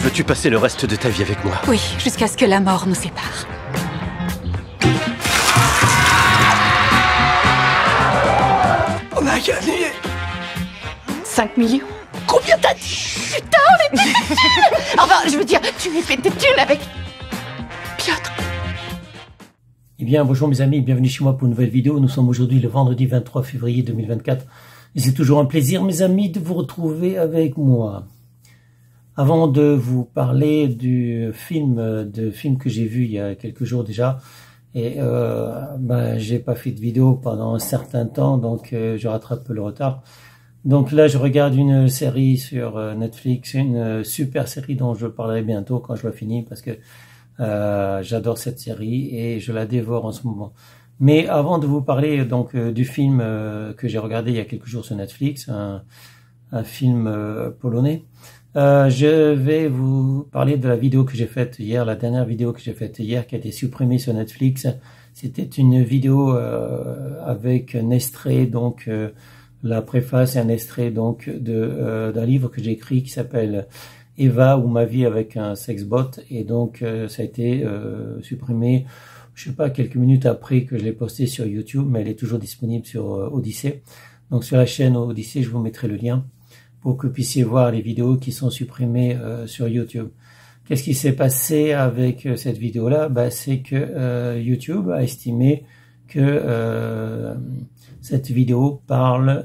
Veux-tu passer le reste de ta vie avec moi? Oui, jusqu'à ce que la mort nous sépare. On a gagné 5 millions. Combien t'as dit? Putain, on est pété de thunes. Enfin, je veux dire, tu es pété de thunes avec Piotr. Eh bien, bonjour mes amis, bienvenue chez moi pour une nouvelle vidéo. Nous sommes aujourd'hui le vendredi 23 février 2024. Et c'est toujours un plaisir, mes amis, de vous retrouver avec moi. Avant de vous parler du film que j'ai vu il y a quelques jours déjà, et j'ai pas fait de vidéo pendant un certain temps, donc je rattrape un peu le retard. Donc là, je regarde une série sur Netflix, une super série dont je parlerai bientôt quand je la finis, parce que j'adore cette série et je la dévore en ce moment. Mais avant de vous parler donc du film que j'ai regardé il y a quelques jours sur Netflix, un film polonais, je vais vous parler de la vidéo que j'ai faite hier, la dernière vidéo que j'ai faite hier qui a été supprimée sur Netflix. C'était une vidéo avec un extrait, donc la préface et un extrait donc d'un livre que j'ai écrit qui s'appelle Eva ou ma vie avec un sexbot, et donc ça a été supprimé, je sais pas, quelques minutes après que je l'ai posté sur YouTube, mais elle est toujours disponible sur Odyssey. Donc sur la chaîne Odyssey, je vous mettrai le lien pour que vous puissiez voir les vidéos qui sont supprimées sur YouTube. Qu'est-ce qui s'est passé avec cette vidéo-là? C'est que YouTube a estimé que cette vidéo parle,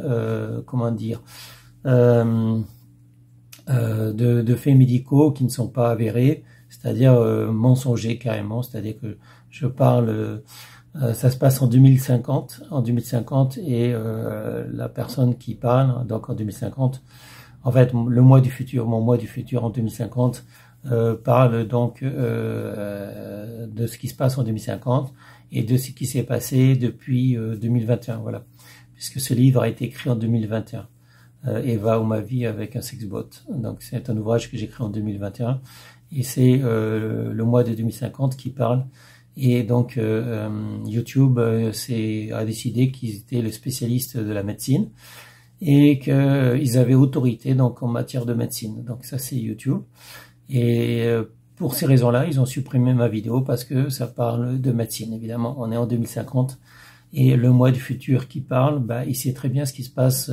de faits médicaux qui ne sont pas avérés, c'est-à-dire mensongers carrément, c'est-à-dire que je parle, ça se passe en 2050, et la personne qui parle, donc en 2050, en fait mon mois du futur en 2050 parle donc de ce qui se passe en 2050 et de ce qui s'est passé depuis 2021, voilà, puisque ce livre a été écrit en 2021. Eva ou ma vie avec un sexbot. Donc c'est un ouvrage que j'ai écrit en 2021 et c'est le mois de 2050 qui parle. Et donc YouTube a décidé qu'ils étaient les spécialistes de la médecine et qu'ils avaient autorité donc en matière de médecine. Donc ça c'est YouTube. Et pour ces raisons-là, ils ont supprimé ma vidéo parce que ça parle de médecine. Évidemment, on est en 2050 et le mois du futur qui parle, il sait très bien ce qui se passe.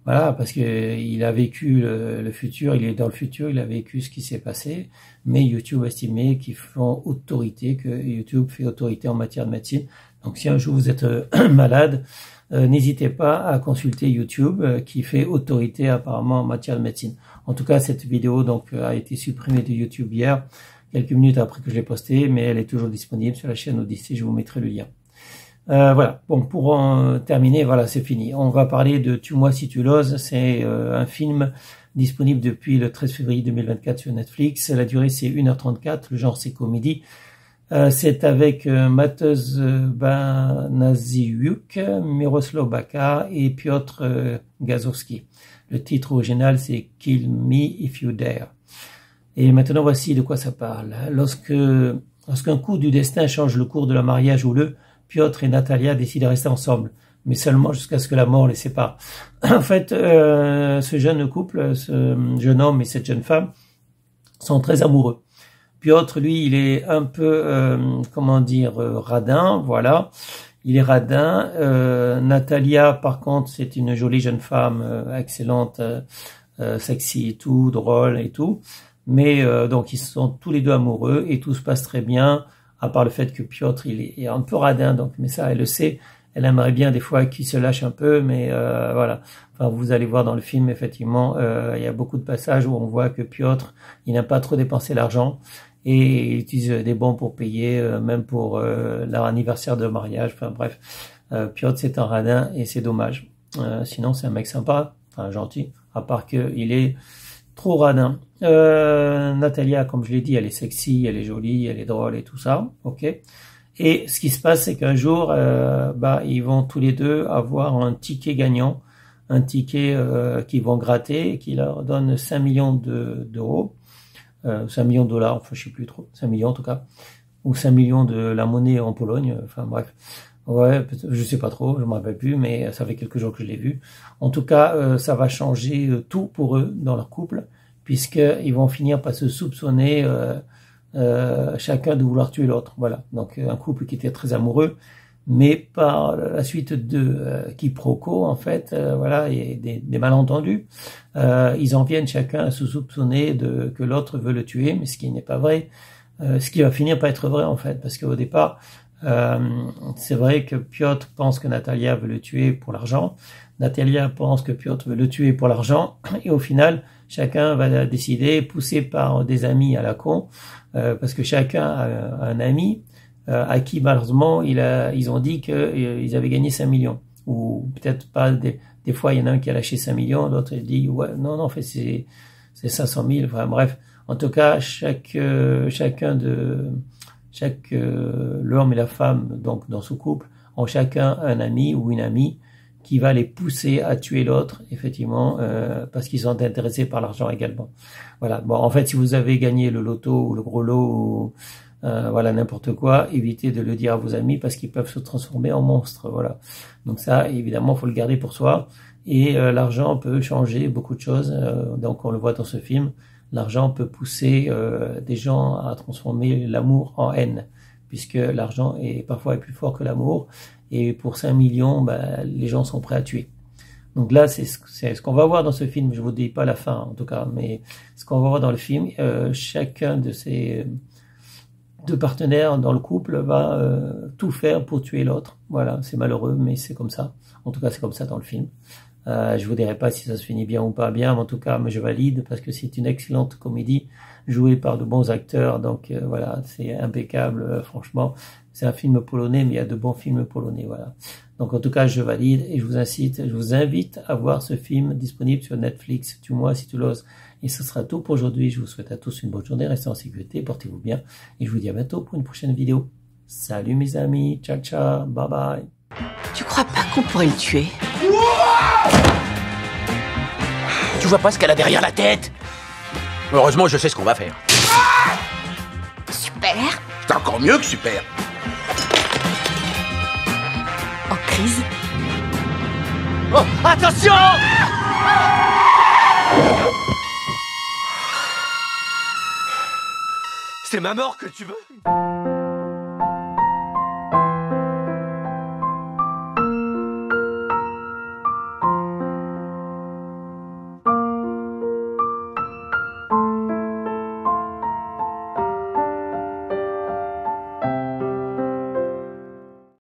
Voilà, parce que il a vécu le futur, il est dans le futur, il a vécu ce qui s'est passé, mais YouTube a estimé qu'ils font autorité, que YouTube fait autorité en matière de médecine. Donc si un jour vous êtes malade, n'hésitez pas à consulter YouTube qui fait autorité apparemment en matière de médecine. En tout cas, cette vidéo donc a été supprimée de YouTube hier, quelques minutes après que je l'ai postée, mais elle est toujours disponible sur la chaîne Odyssey, je vous mettrai le lien. Voilà, bon, pour en terminer, voilà, c'est fini. On va parler de Tue-moi si tu l'oses. C'est un film disponible depuis le 13 février 2024 sur Netflix. La durée, c'est 1h34. Le genre, c'est comédie. C'est avec Mateusz Banaziuk, Miroslav Baka et Piotr Gazowski. Le titre original, c'est Kill Me If You Dare. Et maintenant, voici de quoi ça parle. Lorsqu'un coup du destin change le cours de leur mariage houleux, Piotr et Natalia décident de rester ensemble, mais seulement jusqu'à ce que la mort les sépare. En fait, ce jeune couple, ce jeune homme et cette jeune femme sont très amoureux. Piotr, lui, il est un peu, radin, voilà. Il est radin. Natalia, par contre, c'est une jolie jeune femme, excellente, sexy et tout, drôle et tout. Mais donc, ils sont tous les deux amoureux et tout se passe très bien, à part le fait que Piotr, il est un peu radin, donc, mais ça, elle le sait. Elle aimerait bien des fois qu'il se lâche un peu, mais voilà. Enfin, vous allez voir dans le film, effectivement, il y a beaucoup de passages où on voit que Piotr, il n'a pas trop dépensé l'argent et il utilise des bons pour payer, même pour leur anniversaire de mariage. Enfin bref, Piotr, c'est un radin et c'est dommage. Sinon, c'est un mec sympa, enfin gentil, à part qu'il est trop radin. Natalia, comme je l'ai dit, elle est sexy, elle est jolie, elle est drôle et tout ça, ok. Et ce qui se passe, c'est qu'un jour, ils vont tous les deux avoir un ticket gagnant, un ticket qu'ils vont gratter et qui leur donne 5 millions d'euros, 5 millions de dollars, enfin je sais plus trop, 5 millions en tout cas, ou 5 millions de la monnaie en Pologne, enfin bref. Ouais, je sais pas trop, je me rappelle plus, mais ça fait quelques jours que je l'ai vu. En tout cas, ça va changer tout pour eux dans leur couple, puisqu'ils vont finir par se soupçonner chacun de vouloir tuer l'autre. Voilà, donc un couple qui était très amoureux, mais par la suite de quiproquos, en fait, voilà, et des malentendus, ils en viennent chacun à se soupçonner que l'autre veut le tuer, mais ce qui n'est pas vrai, ce qui va finir par être vrai, en fait, parce qu'au départ, c'est vrai que Piotr pense que Natalia veut le tuer pour l'argent, Natalia pense que Piotr veut le tuer pour l'argent, et au final, chacun va décider, poussé par des amis à la con, parce que chacun a un ami à qui malheureusement ils ont dit qu'ils avaient gagné 5 millions. Ou peut-être pas, des fois il y en a un qui a lâché 5 millions, l'autre il dit ouais, non, en fait c'est 500 000, enfin bref. En tout cas, l'homme et la femme, donc dans ce couple, ont chacun un ami ou une amie qui va les pousser à tuer l'autre, effectivement, parce qu'ils sont intéressés par l'argent également. Voilà. Bon, en fait, si vous avez gagné le loto ou le gros lot, ou, voilà, n'importe quoi, évitez de le dire à vos amis parce qu'ils peuvent se transformer en monstres. Voilà. Donc ça, évidemment, faut le garder pour soi. Et l'argent peut changer beaucoup de choses. Donc on le voit dans ce film. L'argent peut pousser des gens à transformer l'amour en haine, puisque l'argent est parfois plus fort que l'amour. Et pour 5 millions, les gens sont prêts à tuer. Donc là, c'est ce qu'on va voir dans ce film. Je vous dis pas la fin, en tout cas, mais ce qu'on va voir dans le film, chacun de ces deux partenaires dans le couple va tout faire pour tuer l'autre. Voilà, c'est malheureux, mais c'est comme ça. En tout cas, c'est comme ça dans le film. Je vous dirai pas si ça se finit bien ou pas bien, mais en tout cas, je valide parce que c'est une excellente comédie jouée par de bons acteurs. Donc voilà, c'est impeccable, franchement. C'est un film polonais, mais il y a de bons films polonais, voilà. Donc en tout cas, je valide et je vous invite à voir ce film disponible sur Netflix. Tue-moi si tu l'oses. Et ce sera tout pour aujourd'hui. Je vous souhaite à tous une bonne journée, restez en sécurité, portez-vous bien. Et je vous dis à bientôt pour une prochaine vidéo. Salut mes amis, ciao ciao, bye bye. Tu crois pas qu'on pourrait le tuer? Tu vois pas ce qu'elle a derrière la tête? Heureusement, je sais ce qu'on va faire. Super. C'est encore mieux que super. En crise. Oh, attention! C'est ma mort que tu veux?